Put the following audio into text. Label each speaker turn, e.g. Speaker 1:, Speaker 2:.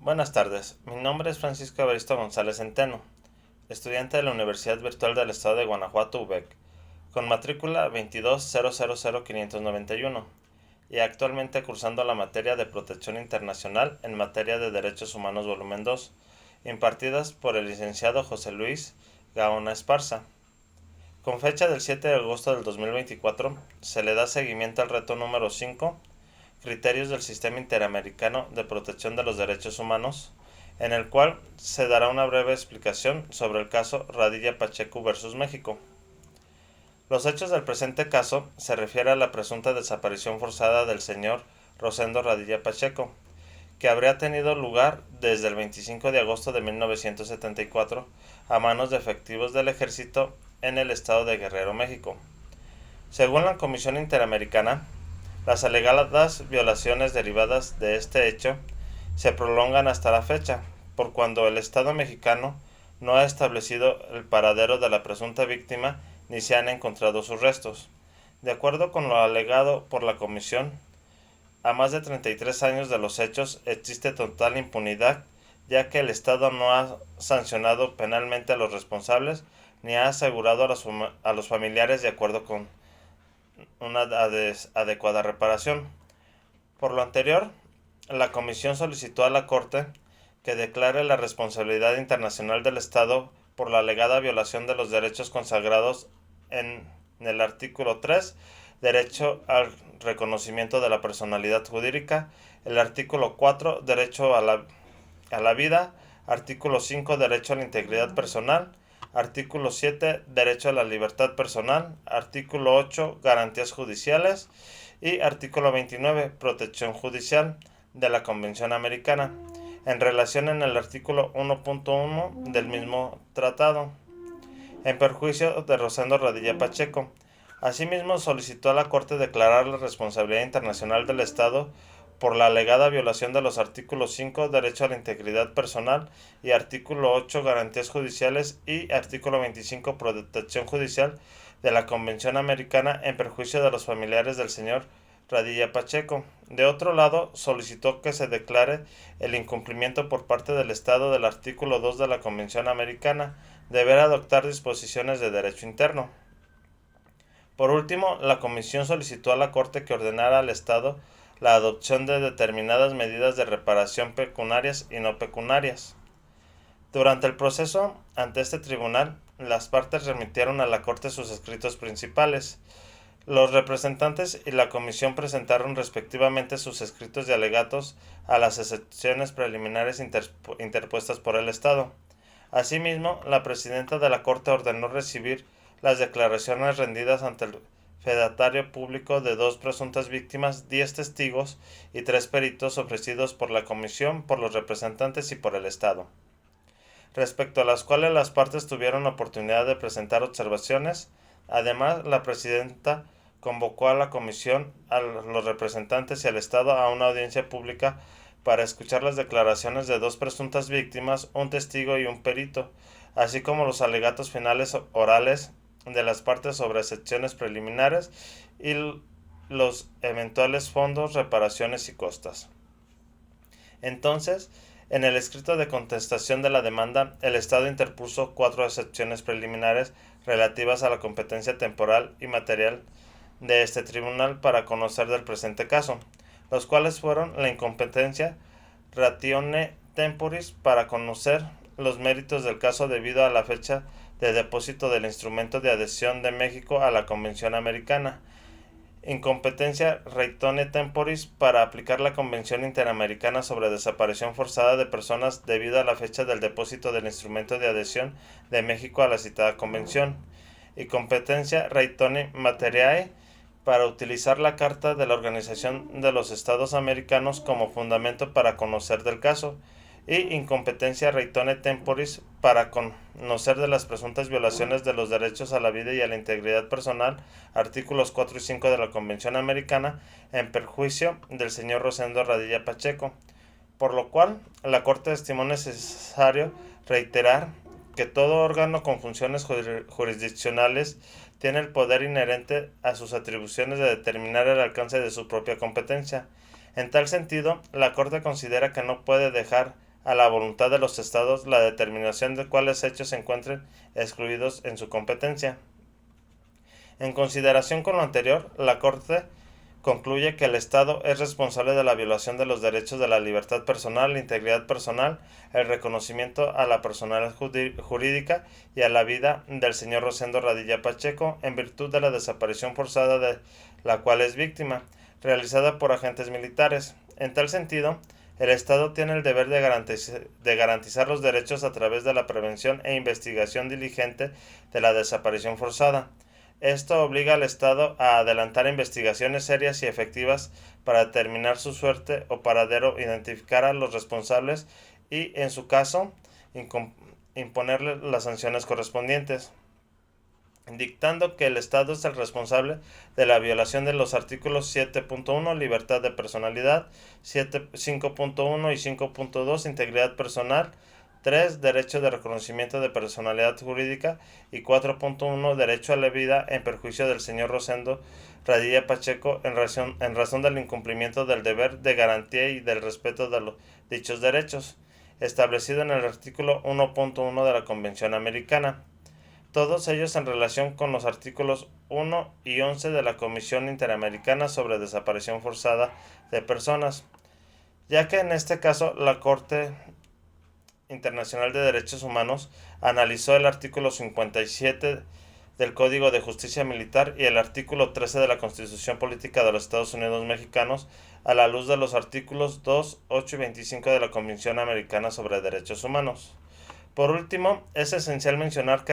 Speaker 1: Buenas tardes, mi nombre es Francisco Evaristo González Centeno, estudiante de la Universidad Virtual del Estado de Guanajuato UVEC, con matrícula 22000591 y actualmente cursando la materia de Protección Internacional en materia de Derechos Humanos Volumen 2, impartidas por el licenciado José Luis Gaona Esparza. Con fecha del 7 de agosto del 2024, se le da seguimiento al reto número 5, Criterios del Sistema Interamericano de Protección de los Derechos Humanos, en el cual se dará una breve explicación sobre el caso Radilla Pacheco versus México. Los hechos del presente caso se refiere a la presunta desaparición forzada del señor Rosendo Radilla Pacheco, que habría tenido lugar desde el 25 de agosto de 1974 a manos de efectivos del ejército en el estado de Guerrero, México. Según la Comisión Interamericana, las alegadas violaciones derivadas de este hecho se prolongan hasta la fecha, por cuando el Estado mexicano no ha establecido el paradero de la presunta víctima ni se han encontrado sus restos. De acuerdo con lo alegado por la Comisión, a más de 33 años de los hechos existe total impunidad, ya que el Estado no ha sancionado penalmente a los responsables ni ha asegurado a los familiares de acuerdo con una adecuada reparación. Por lo anterior, la Comisión solicitó a la Corte que declare la responsabilidad internacional del Estado por la alegada violación de los derechos consagrados en el artículo 3, derecho al reconocimiento de la personalidad jurídica, el artículo 4, derecho a la vida, artículo 5, derecho a la integridad personal, artículo 7, derecho a la libertad personal, artículo 8, garantías judiciales y artículo 29, protección judicial de la Convención Americana, en relación en el artículo 1.1 del mismo tratado, en perjuicio de Rosendo Radilla Pacheco. Asimismo, solicitó a la Corte declarar la responsabilidad internacional del Estado por la alegada violación de los artículos 5, derecho a la integridad personal, y artículo 8, garantías judiciales, y artículo 25, protección judicial de la Convención Americana, en perjuicio de los familiares del señor Radilla Pacheco. De otro lado, solicitó que se declare el incumplimiento por parte del Estado del artículo 2 de la Convención Americana, deber adoptar disposiciones de derecho interno. Por último, la Comisión solicitó a la Corte que ordenara al Estado la adopción de determinadas medidas de reparación pecuniarias y no pecuniarias. Durante el proceso ante este tribunal, las partes remitieron a la Corte sus escritos principales. Los representantes y la Comisión presentaron respectivamente sus escritos de alegatos a las excepciones preliminares interpuestas por el Estado. Asimismo, la presidenta de la Corte ordenó recibir las declaraciones rendidas ante el fedatario público de 2 presuntas víctimas, 10 testigos y 3 peritos ofrecidos por la Comisión, por los representantes y por el Estado, respecto a las cuales las partes tuvieron oportunidad de presentar observaciones. Además, la presidenta convocó a la Comisión, a los representantes y al Estado a una audiencia pública para escuchar las declaraciones de 2 presuntas víctimas, un testigo y un perito, así como los alegatos finales orales de las partes sobre excepciones preliminares y los eventuales fondos, reparaciones y costas. Entonces, en el escrito de contestación de la demanda, el Estado interpuso 4 excepciones preliminares relativas a la competencia temporal y material de este tribunal para conocer del presente caso, los cuales fueron la incompetencia ratione temporis para conocer los méritos del caso debido a la fecha de depósito del instrumento de adhesión de México a la Convención Americana, incompetencia raitone temporis para aplicar la Convención Interamericana sobre desaparición forzada de personas debido a la fecha del depósito del instrumento de adhesión de México a la citada convención, y competencia raitone materiae para utilizar la Carta de la Organización de los Estados Americanos como fundamento para conocer del caso, y incompetencia raitone temporis para conocer de las presuntas violaciones de los derechos a la vida y a la integridad personal, artículos 4 y 5 de la Convención Americana, en perjuicio del señor Rosendo Radilla Pacheco, por lo cual la Corte estimó necesario reiterar que todo órgano con funciones jurisdiccionales tiene el poder inherente a sus atribuciones de determinar el alcance de su propia competencia. En tal sentido, la Corte considera que no puede dejar a la voluntad de los estados la determinación de cuáles hechos se encuentren excluidos en su competencia. En consideración con lo anterior, la Corte concluye que el Estado es responsable de la violación de los derechos de la libertad personal, la integridad personal, el reconocimiento a la personalidad jurídica y a la vida del señor Rosendo Radilla Pacheco en virtud de la desaparición forzada de la cual es víctima, realizada por agentes militares. En tal sentido, el Estado tiene el deber de garantizar los derechos a través de la prevención e investigación diligente de la desaparición forzada. Esto obliga al Estado a adelantar investigaciones serias y efectivas para determinar su suerte o paradero, identificar a los responsables y, en su caso, imponerle las sanciones correspondientes, dictando que el Estado es el responsable de la violación de los artículos 7.1, libertad de personalidad, 5.1 y 5.2, integridad personal, 3. Derecho de reconocimiento de personalidad jurídica y 4.1. Derecho a la vida en perjuicio del señor Rosendo Radilla Pacheco en razón del incumplimiento del deber de garantía y del respeto de dichos derechos, establecido en el artículo 1.1 de la Convención Americana. Todos ellos en relación con los artículos 1 y 11 de la Comisión Interamericana sobre Desaparición Forzada de Personas, ya que en este caso la Corte Internacional de Derechos Humanos analizó el artículo 57 del Código de Justicia Militar y el artículo 13 de la Constitución Política de los Estados Unidos Mexicanos a la luz de los artículos 2, 8 y 25 de la Convención Americana sobre Derechos Humanos. Por último, es esencial mencionar que